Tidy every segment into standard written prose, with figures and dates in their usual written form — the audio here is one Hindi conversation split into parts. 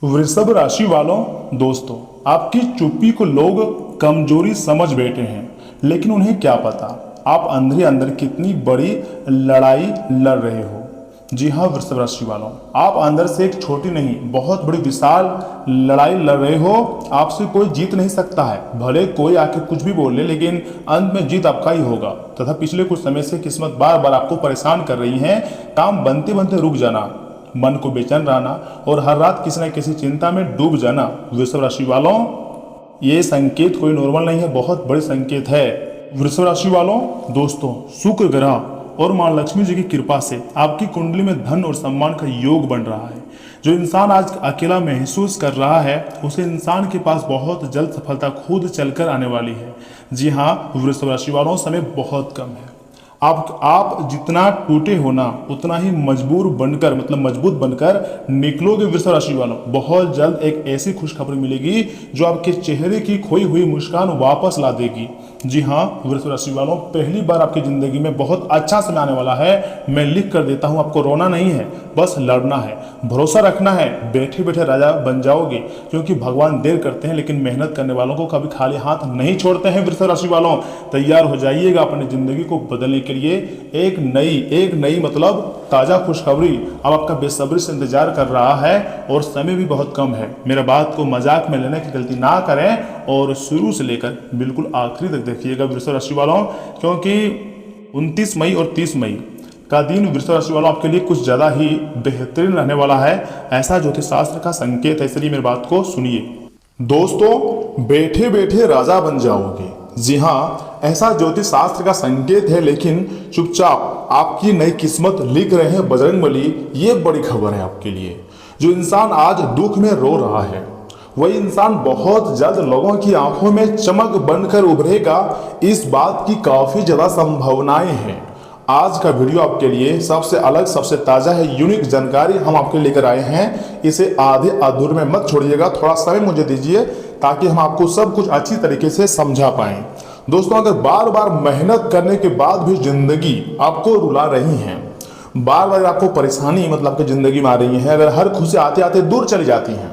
वृषभ राशि वालों, दोस्तों, आपकी चुप्पी को लोग कमजोरी समझ बैठे हैं, लेकिन उन्हें क्या पता आप अंदर ही अंदर कितनी बड़ी लड़ाई लड़ रहे हो। जी हाँ वृषभ राशि वालों, आप अंदर से एक छोटी नहीं बहुत बड़ी विशाल लड़ाई लड़ रहे हो। आपसे कोई जीत नहीं सकता है, भले कोई आके कुछ भी बोल ले, लेकिन अंत में जीत आपका ही होगा। तथा पिछले कुछ समय से किस्मत बार बार आपको परेशान कर रही है। काम बनते बनते रुक जाना, मन को बेचैन रहना और हर रात किसी न किसी चिंता में डूब जाना। वृषभ राशि वालों, ये संकेत कोई नॉर्मल नहीं है, बहुत बड़े संकेत है। वृषभ राशि वालों, दोस्तों, शुक्र ग्रह और मां लक्ष्मी जी की कृपा से आपकी कुंडली में धन और सम्मान का योग बन रहा है। जो इंसान आज अकेला महसूस कर रहा है, उसे इंसान के पास बहुत जल्द सफलता खुद चलकर आने वाली है। जी हाँ वृषभ राशि वालों, समय बहुत कम है। आप जितना टूटे हो ना, उतना ही मजबूत बनकर निकलोगे। वृषभ राशि वालों, बहुत जल्द एक ऐसी खुशखबरी मिलेगी जो आपके चेहरे की खोई हुई मुस्कान वापस ला देगी। जी हाँ वृषभ राशि वालों, पहली बार आपकी जिंदगी में बहुत अच्छा समय आने वाला है। मैं लिख कर देता हूँ, आपको रोना नहीं है, बस लड़ना है, भरोसा रखना है। बैठे बैठे राजा बन जाओगे, क्योंकि भगवान देर करते हैं लेकिन मेहनत करने वालों को कभी खाली हाथ नहीं छोड़ते हैं। वृषभ राशि वालों, तैयार हो जाइएगा अपनी जिंदगी को बदलने के लिए। एक नई मतलब ताजा खुशखबरी अब आपका बेसब्री से इंतजार कर रहा है और समय भी बहुत कम है। मेरा बात को मजाक में लेने की गलती ना करें और शुरू से लेकर बिल्कुल आखिरी तक देखिएगा वृषभ राशि वालों, क्योंकि 29 मई और 30 मई का दिन वृषभ राशि वालों आपके लिए कुछ ज्यादा ही बेहतरीन रहने वाला है। ऐसा ज्योतिष शास्त्र का संकेत है, इसलिए मेरी बात को सुनिए। दोस्तों, बैठे बैठे राजा बन जाओगे। जी हाँ, ऐसा ज्योतिष शास्त्र का संकेत है, लेकिन चुपचाप आपकी नई किस्मत लिख रहे हैं बजरंगबली। ये बड़ी खबर है आपके लिए। जो इंसान आज दुख में रो रहा है, वही इंसान बहुत जल्द लोगों की आंखों में चमक बनकर उभरेगा। इस बात की काफी ज्यादा संभावनाएं हैं। आज का वीडियो आपके लिए सबसे अलग, सबसे ताजा है, यूनिक जानकारी हम आपके लेकर आए हैं। इसे आधे अधूरे में मत छोड़िएगा, थोड़ा समय मुझे दीजिए ताकि हम आपको सब कुछ अच्छी तरीके से समझा पाएं। दोस्तों, अगर बार बार मेहनत करने के बाद भी जिंदगी आपको रुला रही है, बार बार आपको परेशानी आपकी जिंदगी में आ रही है, अगर हर खुशी आते आते दूर चली जाती है,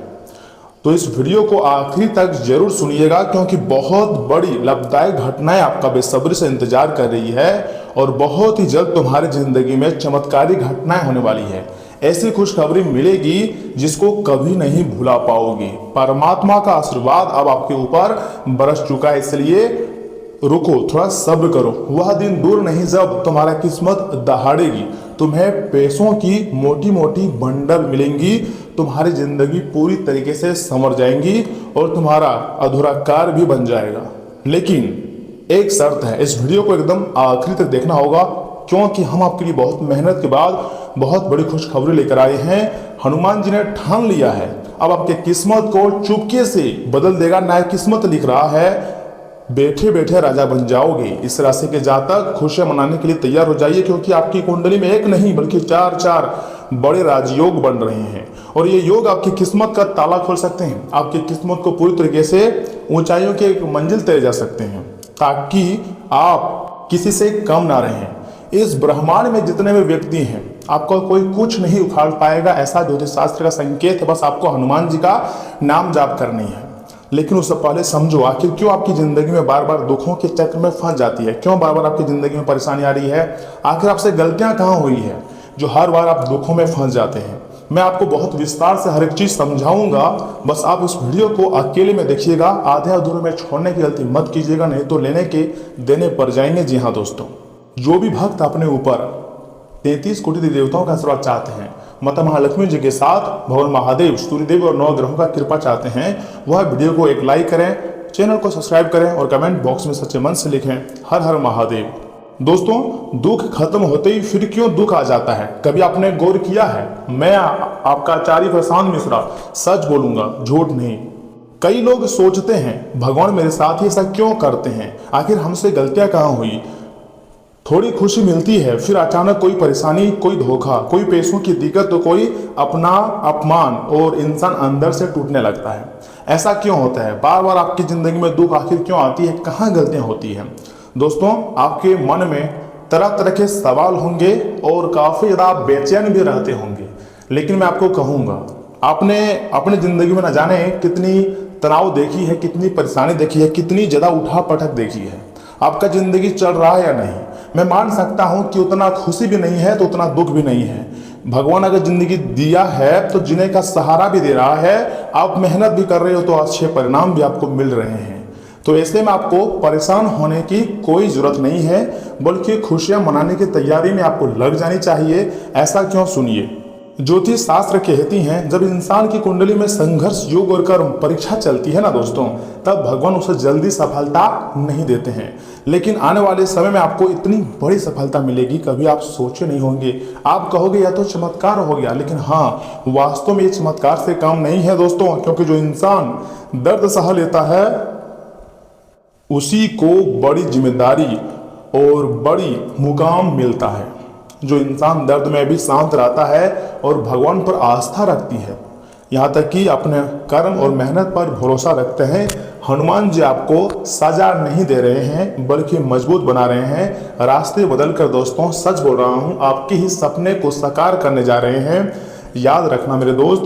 तो इस वीडियो को आखिरी तक जरूर सुनिएगा, क्योंकि बहुत बड़ी लाभदायक घटनाएं आपका बेसब्री से इंतजार कर रही है और बहुत ही जल्द तुम्हारी जिंदगी में चमत्कारी घटनाएं होने वाली है। ऐसी खुशखबरी मिलेगी जिसको कभी नहीं भुला पाओगे। परमात्मा का आशीर्वाद अब आपके ऊपर बरस चुका है, इसलिए रुको, थोड़ा सब्र करो। वह दिन दूर नहीं जब तुम्हारा किस्मत दहाड़ेगी, तुम्हें पैसों की मोटी मोटी बंडल मिलेंगी, तुम्हारी जिंदगी पूरी तरीके से संवर जाएंगी और तुम्हारा अधूरा कार्य भी बन जाएगा। लेकिन एक शर्त है, इस वीडियो को एकदम आखिरी तक देखना होगा, क्योंकि हम आपके लिए बहुत मेहनत के बाद बहुत बड़ी खुशखबरी लेकर आए हैं। हनुमान जी ने ठान लिया है, अब आपके किस्मत को चुपके से बदल देगा। नया किस्मत लिख रहा है, बैठे बैठे राजा बन जाओगे। इस राशि के जातक खुशियां मनाने के लिए तैयार हो जाइए, क्योंकि आपकी कुंडली में एक नहीं बल्कि चार बड़े राजयोग बन रहे हैं और ये योग आपकी किस्मत का ताला खोल सकते हैं। आपकी किस्मत को पूरी तरीके से ऊंचाइयों की एक मंजिल तय जा सकते हैं, ताकि आप किसी से कम ना रहें। इस ब्रह्मांड में जितने भी व्यक्ति हैं, आपको कोई कुछ नहीं उखाड़ पाएगा, ऐसा ज्योतिष शास्त्र का संकेत है। बस आपको हनुमान जी का नाम जाप करनी है। लेकिन उससे पहले समझो, आखिर क्यों आपकी जिंदगी में बार बार दुखों के चक्र में फंस जाती है, क्यों बार बार आपकी जिंदगी में परेशानी आ रही है, आखिर आपसे गलतियां कहाँ हुई है जो हर बार आप दुखों में फंस जाते हैं। मैं आपको बहुत विस्तार से हर एक चीज समझाऊंगा, बस आप इस वीडियो को अकेले में देखिएगा, आधे अधूरे में छोड़ने की गलती मत कीजिएगा, नहीं तो लेने के देने पड़ जाएंगे। जी हाँ दोस्तों, जो भी भक्त अपने ऊपर 33 कोटि देवताओं का आशीर्वाद चाहते हैं, माता महालक्ष्मी जी के साथ भगवान महादेव, सूर्यदेव और 9 ग्रहों का कृपा चाहते हैं, वह वीडियो को एक लाइक करें, चैनल को सब्सक्राइब करें और कमेंट बॉक्स में सच्चे मन से लिखें हर हर महादेव। दोस्तों, दुख खत्म होते ही फिर क्यों दुख आ जाता है, कभी आपने गौर किया है? मैं आपका आचार्य प्रशांत मिश्रा सच बोलूंगा, झूठ नहीं। कई लोग सोचते हैं भगवान मेरे साथ ही ऐसा क्यों करते हैं, आखिर हमसे गलतियां कहाँ हुई। थोड़ी खुशी मिलती है, फिर अचानक कोई परेशानी, कोई धोखा, कोई पैसों की दिक्कत, तो कोई अपना अपमान और इंसान अंदर से टूटने लगता है। ऐसा क्यों होता है? बार बार आपकी जिंदगी में दुख आखिर क्यों आती है, कहाँ गलतियां होती हैं? दोस्तों, आपके मन में तरह तरह के सवाल होंगे और काफी ज्यादा बेचैन भी रहते होंगे, लेकिन मैं आपको कहूंगा आपने अपनी जिंदगी में न जाने कितनी तनाव देखी है, कितनी परेशानी देखी है, कितनी ज़्यादा उठा पटक देखी है। आपका जिंदगी चल रहा है या नहीं? मैं मान सकता हूं कि उतना खुशी भी नहीं है तो उतना दुख भी नहीं है। भगवान अगर जिंदगी दिया है तो जीने का सहारा भी दे रहा है। आप मेहनत भी कर रहे हो तो अच्छे परिणाम भी आपको मिल रहे हैं। तो ऐसे में आपको परेशान होने की कोई जरूरत नहीं है, बल्कि खुशियां मनाने की तैयारी में आपको लग जानी चाहिए। ऐसा क्यों? सुनिए। ज्योतिष शास्त्र कहती हैं, जब इंसान की कुंडली में संघर्ष, योग और कर्म परीक्षा चलती है ना दोस्तों, तब भगवान उसे जल्दी सफलता नहीं देते हैं। लेकिन आने वाले समय में आपको इतनी बड़ी सफलता मिलेगी, कभी आप सोचे नहीं होंगे। आप कहोगे यह तो चमत्कार हो गया, लेकिन हाँ, वास्तव में ये चमत्कार से कम नहीं है दोस्तों। क्योंकि जो इंसान दर्द सह लेता है उसी को बड़ी जिम्मेदारी और बड़ी मुकाम मिलता है। जो इंसान दर्द में भी शांत रहता है और भगवान पर आस्था रखती है, यहाँ तक कि अपने कर्म और मेहनत पर भरोसा रखते हैं, हनुमान जी आपको सजा नहीं दे रहे हैं बल्कि मजबूत बना रहे हैं। रास्ते बदल कर दोस्तों, सच बोल रहा हूँ, आपके ही सपने को साकार करने जा रहे हैं। याद रखना मेरे दोस्त,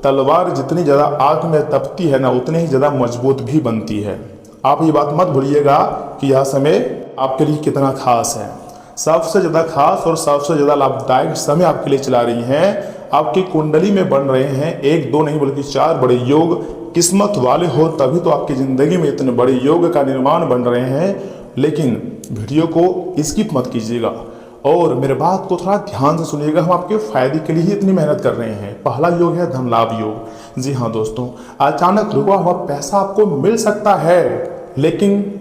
तलवार जितनी ज़्यादा आग में तपती है ना, उतनी ही ज़्यादा मजबूत भी बनती है। आप ये बात मत भूलिएगा कि यह समय आपके लिए कितना खास है। सबसे ज़्यादा खास और सबसे ज़्यादा लाभदायक समय आपके लिए चला रही हैं। आपकी कुंडली में बन रहे हैं 1 2 नहीं बल्कि 4 बड़े योग। किस्मत वाले हो तभी तो आपकी ज़िंदगी में इतने बड़े योग का निर्माण बन रहे हैं। लेकिन वीडियो को स्किप मत कीजिएगा और मेरे बात को थोड़ा ध्यान से सुनिएगा। हम आपके फायदे के लिए ही इतनी मेहनत कर रहे हैं। पहला योग है धन लाभ योग। जी हाँ दोस्तों, अचानक रुका हुआ पैसा आपको मिल सकता है, लेकिन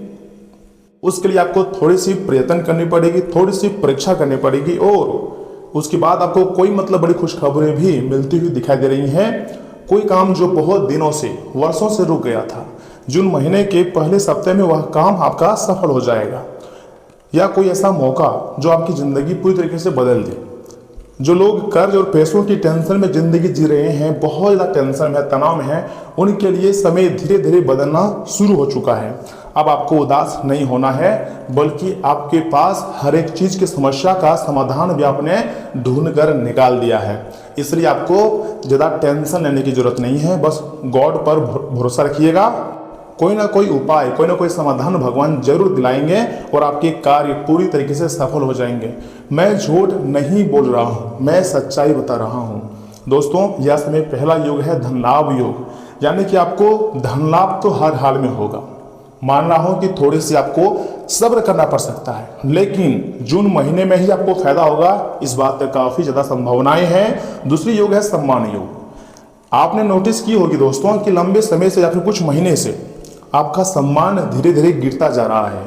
उसके लिए आपको थोड़ी सी प्रयत्न करनी पड़ेगी, थोड़ी सी परीक्षा करनी पड़ेगी और उसके बाद आपको कोई बड़ी खुशखबरें भी मिलती हुई दिखाई दे रही हैं। कोई काम जो बहुत दिनों से, वर्षों से रुक गया था, जून महीने के पहले सप्ताह में वह काम आपका सफल हो जाएगा। या कोई ऐसा मौका जो आपकी ज़िंदगी पूरी तरीके से बदल दे। जो लोग कर्ज और पैसों की टेंशन में ज़िंदगी जी रहे हैं, बहुत ज़्यादा टेंशन है, तनाव में है, उनके लिए समय धीरे धीरे बदलना शुरू हो चुका है। अब आपको उदास नहीं होना है, बल्कि आपके पास हर एक चीज़ की समस्या का समाधान भी आपने ढूंढ कर निकाल दिया है। इसलिए आपको ज़्यादा टेंशन लेने की जरूरत नहीं है। बस गॉड पर भरोसा रखिएगा। कोई ना कोई उपाय, कोई ना कोई समाधान भगवान जरूर दिलाएंगे और आपके कार्य पूरी तरीके से सफल हो जाएंगे। मैं झूठ नहीं बोल रहा हूँ, मैं सच्चाई बता रहा हूँ। दोस्तों, यह समय पहला योग है धन लाभ योग, यानी कि आपको धन लाभ तो हर हाल में होगा। मान रहा हूँ कि थोड़ी सी आपको सब्र करना पड़ सकता है, लेकिन जून महीने में ही आपको फायदा होगा, इस बात पर काफ़ी ज़्यादा संभावनाएं हैं। दूसरी योग है सम्मान योग। आपने नोटिस की होगी दोस्तों कि लंबे समय से या फिर कुछ महीने से आपका सम्मान धीरे धीरे गिरता जा रहा है।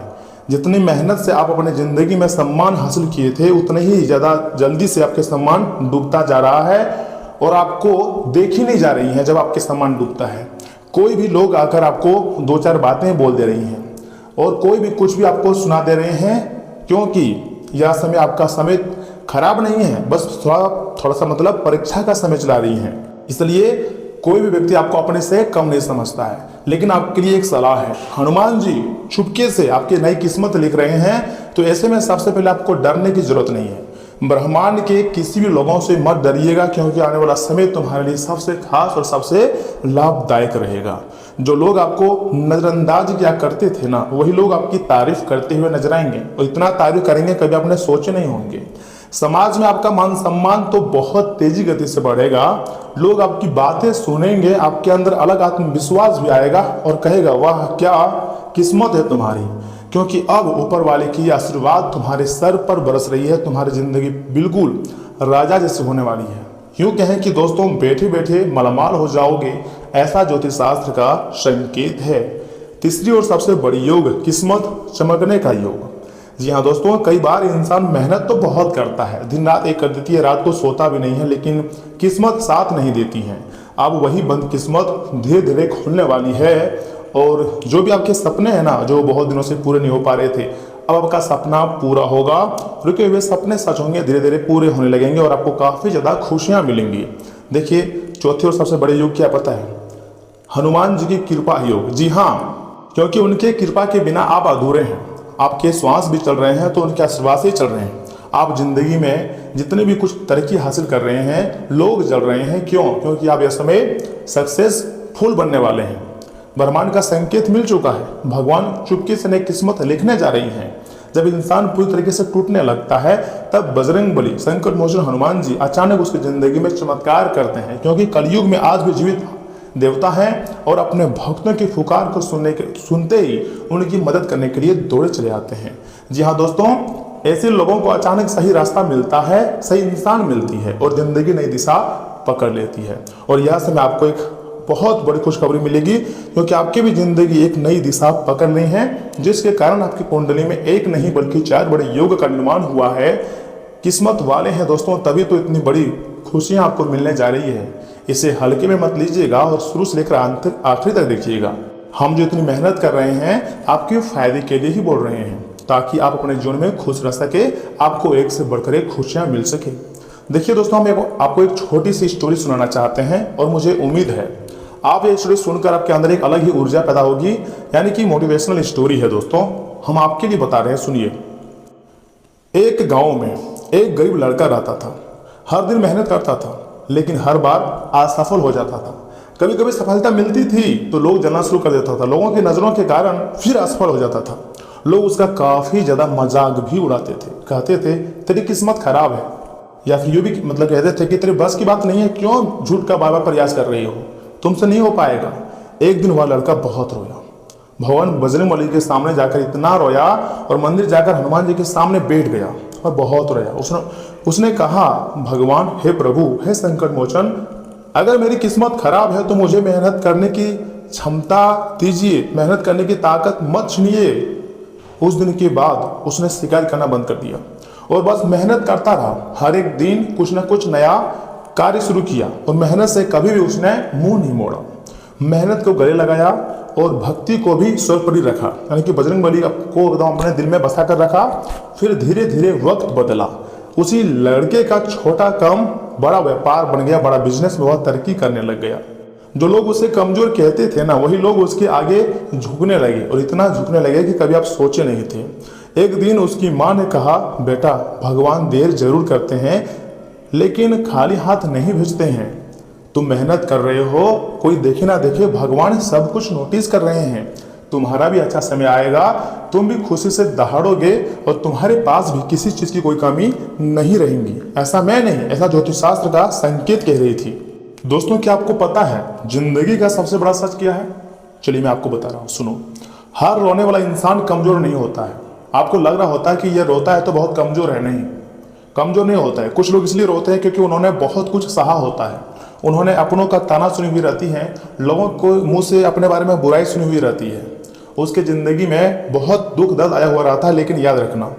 जितनी मेहनत से आप अपने ज़िंदगी में सम्मान हासिल किए थे, उतने ही ज़्यादा जल्दी से आपके सम्मान डूबता जा रहा है और आपको देखी नहीं जा रही है। जब आपके सम्मान डूबता है, कोई भी लोग आकर आपको 2-4 बातें बोल दे रही हैं और कोई भी कुछ भी आपको सुना दे रहे हैं, क्योंकि यह समय आपका समय खराब नहीं है, बस थोड़ा सा परीक्षा का समय चला रही है। इसलिए कोई भी व्यक्ति आपको अपने से कम नहीं समझता है। लेकिन आपके लिए एक सलाह है, हनुमान जी चुपके से आपकी नई किस्मत लिख रहे हैं। तो ऐसे में सबसे पहले आपको डरने की जरूरत नहीं है। ब्रह्मांड के किसी भी लोगों से मत डरिएगा, क्योंकि आने वाला समय तुम्हारे लिए सबसे खास और सबसे लाभदायक रहेगा। जो लोग आपको नजरअंदाज किया करते थे ना, वही लोग आपकी तारीफ करते हुए नजर आएंगे और इतना तारीफ करेंगे कभी आपने सोचे नहीं होंगे। समाज में आपका मान सम्मान तो बहुत तेजी गति से बढ़ेगा। लोग आपकी बातें सुनेंगे, आपके अंदर अलग आत्मविश्वास भी आएगा और कहेगा वाह क्या किस्मत है तुम्हारी, क्योंकि अब ऊपर वाले की आशीर्वाद तुम्हारे सर पर बरस रही है। तुम्हारी जिंदगी बिल्कुल राजा जैसी होने वाली है। यूँ कहें कि दोस्तों, बैठे बैठे मालामाल हो जाओगे, ऐसा ज्योतिष शास्त्र का संकेत है। तीसरी और सबसे बड़ी योग किस्मत चमकने का योग। जी हाँ दोस्तों, कई बार इंसान मेहनत तो बहुत करता है, दिन रात एक कर देती है, रात को सोता भी नहीं है, लेकिन किस्मत साथ नहीं देती है। अब वही बंद किस्मत धीरे धीरे खुलने वाली है और जो भी आपके सपने हैं ना, जो बहुत दिनों से पूरे नहीं हो पा रहे थे, अब आपका सपना पूरा होगा। रुके हुए सपने सच होंगे, धीरे धीरे पूरे होने लगेंगे और आपको काफ़ी ज़्यादा खुशियाँ मिलेंगी। देखिए, चौथे और सबसे बड़े योग क्या पता है? हनुमान जी की कृपा योग। जी हाँ, क्योंकि उनके कृपा के बिना आप अधूरे हैं। आपके श्वास भी चल रहे हैं तो उनके आशीर्वाद से ही चल रहे हैं। आप जिंदगी में जितने भी कुछ तरक्की हासिल कर रहे हैं, लोग जल रहे हैं, क्यों? क्योंकि आप इस समय सक्सेसफुल बनने वाले हैं। ब्रह्मांड का संकेत मिल चुका है। भगवान चुपके से नई किस्मत लिखने जा रही हैं। जब इंसान पूरी तरीके से टूटने लगता है, तब बजरंगबली, संकट मोचन हनुमान जी अचानक उसकी जिंदगी में चमत्कार करते हैं, क्योंकि कलयुग में आज भी जीवित देवता हैं और अपने भक्तों की पुकार को सुनते ही उनकी मदद करने के लिए दौड़े चले आते हैं। जी हाँ दोस्तों, ऐसे लोगों को अचानक सही रास्ता मिलता है, सही इंसान मिलती है और जिंदगी नई दिशा पकड़ लेती है। और यहाँ से मैं आपको एक बहुत बड़ी खुशखबरी मिलेगी, क्योंकि आपकी भी जिंदगी एक नई दिशा पकड़ ली है, जिसके कारण आपकी कुंडली में एक नहीं बल्कि 4 बड़े योग का निर्माण हुआ है। किस्मत वाले हैं दोस्तों, तभी तो इतनी बड़ी खुशियां आपको मिलने जा रही है। इसे हल्के में मत लीजिएगा और शुरू से लेकर आखिरी तक देखिएगा। हम जो इतनी मेहनत कर रहे हैं, आपके फायदे के लिए ही बोल रहे हैं, ताकि आप अपने जीवन में खुश रह सके, आपको एक से बढ़कर एक खुशियां मिल सके। देखिए दोस्तों, हम आपको एक छोटी सी स्टोरी सुनाना चाहते हैं और मुझे उम्मीद है आप ये स्टोरी सुनकर आपके अंदर एक अलग ही ऊर्जा पैदा होगी, यानी कि मोटिवेशनल स्टोरी है दोस्तों। हम आपके लिए बता रहे हैं, सुनिए। एक गांव में एक गरीब लड़का रहता था। हर दिन मेहनत करता था, लेकिन हर बार असफल हो जाता था। कभी कभी सफलता मिलती थी तो लोग जलना शुरू कर देता था। लोगों की नजरों के कारण फिर असफल हो जाता था। लोग उसका काफी ज्यादा मजाक भी उड़ाते थे, कहते थे तेरी किस्मत खराब है, या फिर यूं भी कहते थे कि तेरे बस की बात नहीं है, क्यों झूठ का बार बार प्रयास कर रही हो, तुमसे नहीं हो पाएगा। एक दिन वह लड़का बहुत रोया। भगवान बजरंगबली के सामने जाकर इतना रोया और मंदिर जाकर हनुमान जी के सामने बैठ गया और बहुत रोया। उसने कहा, भगवान, हे प्रभु, हे संकट मोचन, अगर मेरी किस्मत खराब है तो मुझे मेहनत करने की क्षमता दीजिए, मेहनत करने की ताकत मत छीनिए। उस दिन के बाद उसने शिकायत करना बंद कर दिया और बस मेहनत करता रहा। हर एक दिन कुछ न कुछ नया कार्य शुरू किया और मेहनत से कभी भी उसने मुंह नहीं मोड़ा। मेहनत को गले लगाया और भक्ति को भी सर्वोपरि रखा, यानी कि बजरंगबली को एकदम अपने दिल में बसा कर रखा। फिर धीरे धीरे वक्त बदला। उसी लड़के का छोटा काम बड़ा व्यापार बन गया, बड़ा बिजनेस में बहुत तरक्की करने लग गया। जो लोग उसे कमजोर कहते थे ना, वही लोग उसके आगे झुकने लगे और इतना झुकने लगे कि कभी आप सोचे नहीं थे। एक दिन उसकी माँ ने कहा, बेटा, भगवान देर जरूर करते हैं लेकिन खाली हाथ नहीं भेजते हैं। तुम मेहनत कर रहे हो, कोई देखे ना देखे, भगवान सब कुछ नोटिस कर रहे हैं। तुम्हारा भी अच्छा समय आएगा, तुम भी खुशी से दहाड़ोगे और तुम्हारे पास भी किसी चीज की कोई कमी नहीं रहेगी। ऐसा मैं नहीं, ऐसा ज्योतिष शास्त्र का संकेत कह रही थी। दोस्तों, क्या आपको पता है जिंदगी का सबसे बड़ा सच क्या है? चलिए मैं आपको बता रहा हूँ, सुनो। हर रोने वाला इंसान कमजोर नहीं होता है। आपको लग रहा होता है कि यह रोता है तो बहुत कमजोर है, नहीं, कमजोर नहीं होता है। कुछ लोग इसलिए रोते हैं क्योंकि उन्होंने बहुत कुछ सहा होता है, उन्होंने अपनों का ताना सुनी हुई रहती है, लोगों को मुंह से अपने बारे में बुराई सुनी हुई रहती है, उसके जिंदगी में बहुत दुख दर्द आया हुआ रहता है। लेकिन याद रखना,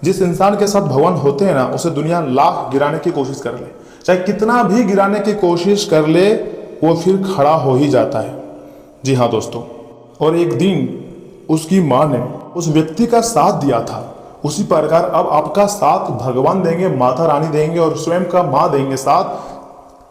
जिस इंसान के साथ भगवान होते हैं ना, उसे दुनिया लाख गिराने की कोशिश कर ले, चाहे कितना भी गिराने की कोशिश कर ले, वो फिर खड़ा हो ही जाता है। जी हाँ दोस्तों, और एक दिन उसकी माँ ने उस व्यक्ति का साथ दिया था, उसी प्रकार अब आपका साथ भगवान देंगे, माता रानी देंगे और स्वयं का माँ देंगे साथ,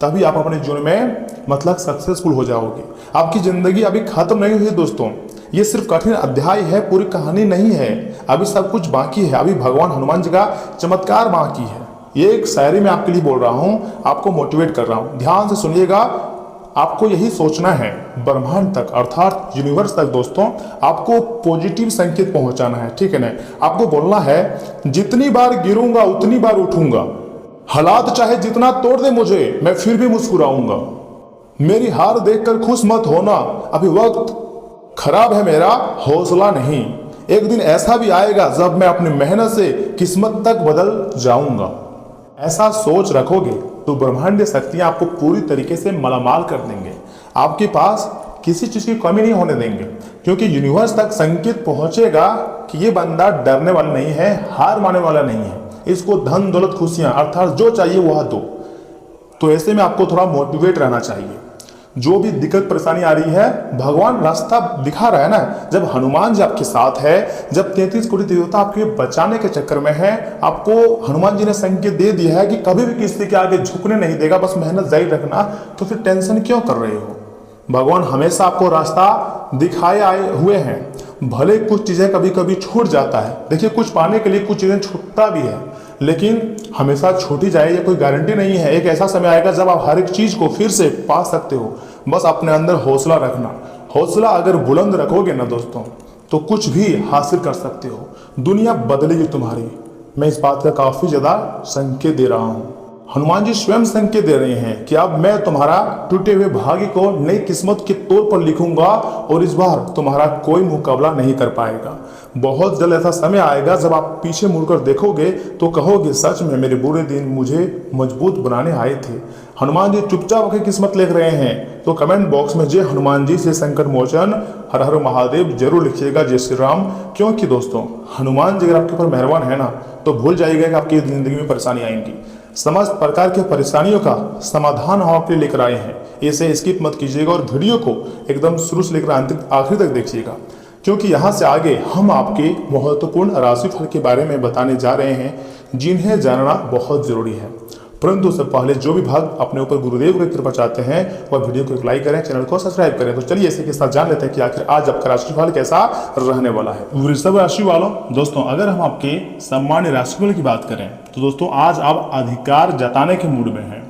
तभी आप अपने जीवन में सक्सेसफुल हो जाओगे। आपकी जिंदगी अभी खत्म नहीं हुई दोस्तों, ये सिर्फ कठिन अध्याय है, पूरी कहानी नहीं है। अभी सब कुछ बाकी है, अभी भगवान हनुमान जी का चमत्कार बाकी है। ये एक शायरी में आपके लिए बोल रहा हूँ, आपको मोटिवेट कर रहा हूँ, ध्यान से सुनिएगा। आपको यही सोचना है, ब्रह्मांड तक अर्थात यूनिवर्स तक दोस्तों आपको पॉजिटिव संकेत पहुंचाना है, ठीक है ना। आपको बोलना है, जितनी बार गिरूंगा उतनी बार उठूंगा, हालात चाहे जितना तोड़ दे मुझे, मैं फिर भी मुस्कुराऊंगा। मेरी हार देखकर खुश मत होना, अभी वक्त खराब है मेरा, हौसला नहीं। एक दिन ऐसा भी आएगा जब मैं अपनी मेहनत से किस्मत तक बदल जाऊंगा। ऐसा सोच रखोगे तो ब्रह्मांडीय शक्तियां आपको पूरी तरीके से मालामाल कर देंगे। आपके पास किसी चीज की कमी नहीं होने देंगे, क्योंकि यूनिवर्स तक संकेत पहुंचेगा कि ये बंदा डरने वाला नहीं है, हार मानने वाला नहीं है, इसको धन दौलत खुशियां अर्थात जो चाहिए वह दो। तो ऐसे में आपको थोड़ा मोटिवेट रहना चाहिए। जो भी दिक्कत परेशानी आ रही है, भगवान रास्ता दिखा रहा है ना। जब हनुमान जी आपके साथ है, जब 33 कोटि देवता आपके बचाने के चक्कर में है, आपको हनुमान जी ने संकेत दे दिया है कि कभी भी किसी के आगे झुकने नहीं देगा, बस मेहनत जारी रखना, तो फिर टेंशन क्यों कर रहे हो? भगवान हमेशा आपको रास्ता दिखाए आए हुए हैं। भले कुछ चीजें कभी कभी छूट जाता है, देखिए कुछ पाने के लिए कुछ चीजें छूटता भी है, लेकिन हमेशा छूटी जाए ये कोई गारंटी नहीं है। एक ऐसा समय आएगा जब आप हर एक चीज को फिर से पा सकते हो। बस अपने अंदर हौसला रखना। हौसला अगर बुलंद रखोगे ना दोस्तों, तो कुछ भी हासिल कर सकते हो। दुनिया बदलेगी तुम्हारी। मैं इस बात का काफी ज्यादा संकेत दे रहा हूँ। हनुमान जी स्वयं संकेत दे रहे हैं कि अब मैं तुम्हारा टूटे हुए भाग्य को नई किस्मत के तौर पर लिखूंगा और इस बार तुम्हारा कोई मुकाबला नहीं कर पाएगा। बहुत जल्द ऐसा समय आएगा जब आप पीछे मुड़कर देखोगे तो कहोगे, सच में मेरे बुरे दिन मुझे मजबूत बनाने आए थे। हनुमान जी चुपचाप अपनी किस्मत लिख रहे हैं, तो कमेंट बॉक्स में जय हनुमान जी से संकट मोचन हर हर महादेव जरूर लिखिएगा, जय श्री राम। क्योंकि दोस्तों हनुमान जी अगर आपके ऊपर मेहरबान है ना, तो भूल जाइएगा कि आपकी जिंदगी में परेशानी आएंगी। समस्त प्रकार के परेशानियों का समाधान हम आपके लिए लेकर आए हैं। इसे स्किप मत कीजिएगा और वीडियो को एकदम शुरू से लेकर अंत आखिर तक देखिएगा, क्योंकि यहाँ से आगे हम आपके महत्वपूर्ण राशिफल के बारे में बताने जा रहे हैं, जिन्हें जानना बहुत जरूरी है। परंतु उससे पहले जो भी भाग अपने ऊपर गुरुदेव की कृपा चाहते हैं वह वीडियो को एक लाइक करें, चैनल को सब्सक्राइब करें। तो चलिए इसी के साथ जान लेते हैं कि आखिर आज आपका राशिफल कैसा रहने वाला है। वृषभ राशि वालों, दोस्तों अगर हम आपके सामान्य राशिफल की बात करें तो दोस्तों आज आप अधिकार जताने के मूड में हैं।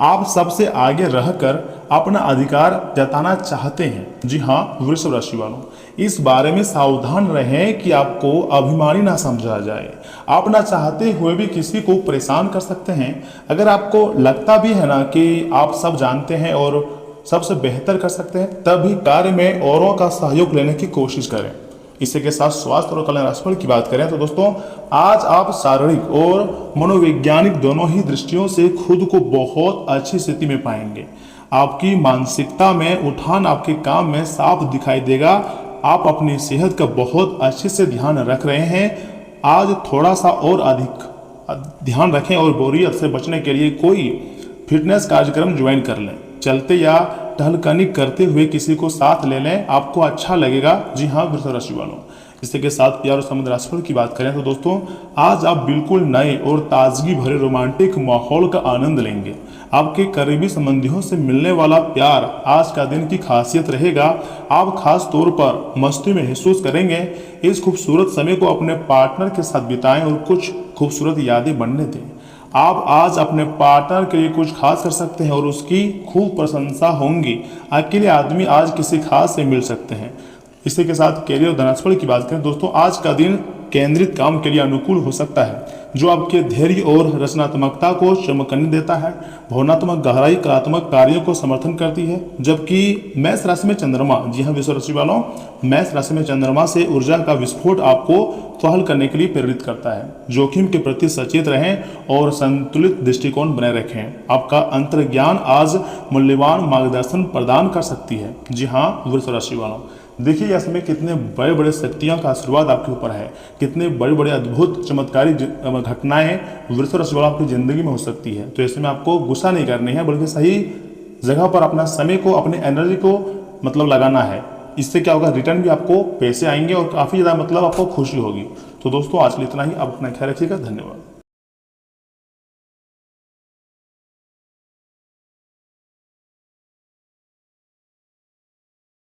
आप सबसे आगे रहकर अपना अधिकार जताना चाहते हैं। जी हाँ वृषभ राशि वालों, इस बारे में सावधान रहें कि आपको अभिमानी ना समझा जाए। आप ना चाहते हुए भी किसी को परेशान कर सकते हैं। अगर आपको लगता भी है ना कि आप सब जानते हैं और सबसे बेहतर कर सकते हैं, तभी कार्य में औरों का सहयोग लेने की कोशिश करें। इसी के साथ स्वास्थ्य और कल्याण राशिफल की बात करें तो दोस्तों आज आप शारीरिक और मनोवैज्ञानिक दोनों ही दृष्टियों से खुद को बहुत अच्छी स्थिति में पाएंगे। आपकी मानसिकता में उठान आपके काम में साफ दिखाई देगा। आप अपनी सेहत का बहुत अच्छे से ध्यान रख रहे हैं। आज थोड़ा सा और अधिक ध्यान रखें और बोरियत से बचने के लिए कोई फिटनेस कार्यक्रम ज्वाइन कर लें। चलते या टहलकनी करते हुए किसी को साथ ले लें, आपको अच्छा लगेगा। जी हाँ वृषभ राशि वालों, इसी के साथ प्यार और समुद्र राशिफल की बात करें तो दोस्तों आज आप बिल्कुल नए और ताजगी भरे रोमांटिक माहौल का आनंद लेंगे। आपके करीबी संबंधियों से मिलने वाला प्यार आज का दिन की खासियत रहेगा। आप खास तौर पर मस्ती में महसूस करेंगे। इस खूबसूरत समय को अपने पार्टनर के साथ बिताएं और कुछ खूबसूरत यादें बनने दें। आप आज अपने पार्टनर के लिए कुछ खास कर सकते हैं और उसकी खूब प्रशंसा होंगी। अकेले आदमी आज किसी खास से मिल सकते हैं। इसी के साथ कैरियर और धनराशिफल की बात करें दोस्तों आज का दिन केंद्रित काम के लिए अनुकूल हो सकता है, जो आपके धैर्य और रचनात्मकता को चमकने देता है। भावनात्मक गहराई कलात्मक कार्यों को समर्थन करती है। जबकि मेष राशि में चंद्रमा, जी हाँ वृषभ राशि वालों, मेष राशि में चंद्रमा से ऊर्जा का विस्फोट आपको पहल करने के लिए प्रेरित करता है। जोखिम के प्रति सचेत रहें और संतुलित दृष्टिकोण बनाए रखें। आपका अंतर्ज्ञान आज मूल्यवान मार्गदर्शन प्रदान कर सकती है। जी हाँ वृषभ राशि वालों, देखिए यह समय कितने बड़े बड़े शक्तियों का आशीर्वाद आपके ऊपर है। कितने बड़े बड़े अद्भुत चमत्कारी घटनाएं वृषभ राशि वालों आपकी जिंदगी में हो सकती है। तो ऐसे में आपको गुस्सा नहीं करनी है, बल्कि सही जगह पर अपना समय को अपनी एनर्जी को लगाना है। इससे क्या होगा, रिटर्न भी आपको पैसे आएंगे और काफ़ी ज़्यादा आपको खुशी होगी। तो दोस्तों आज के लिए इतना ही। आप अपना ख्याल रखिएगा। धन्यवाद।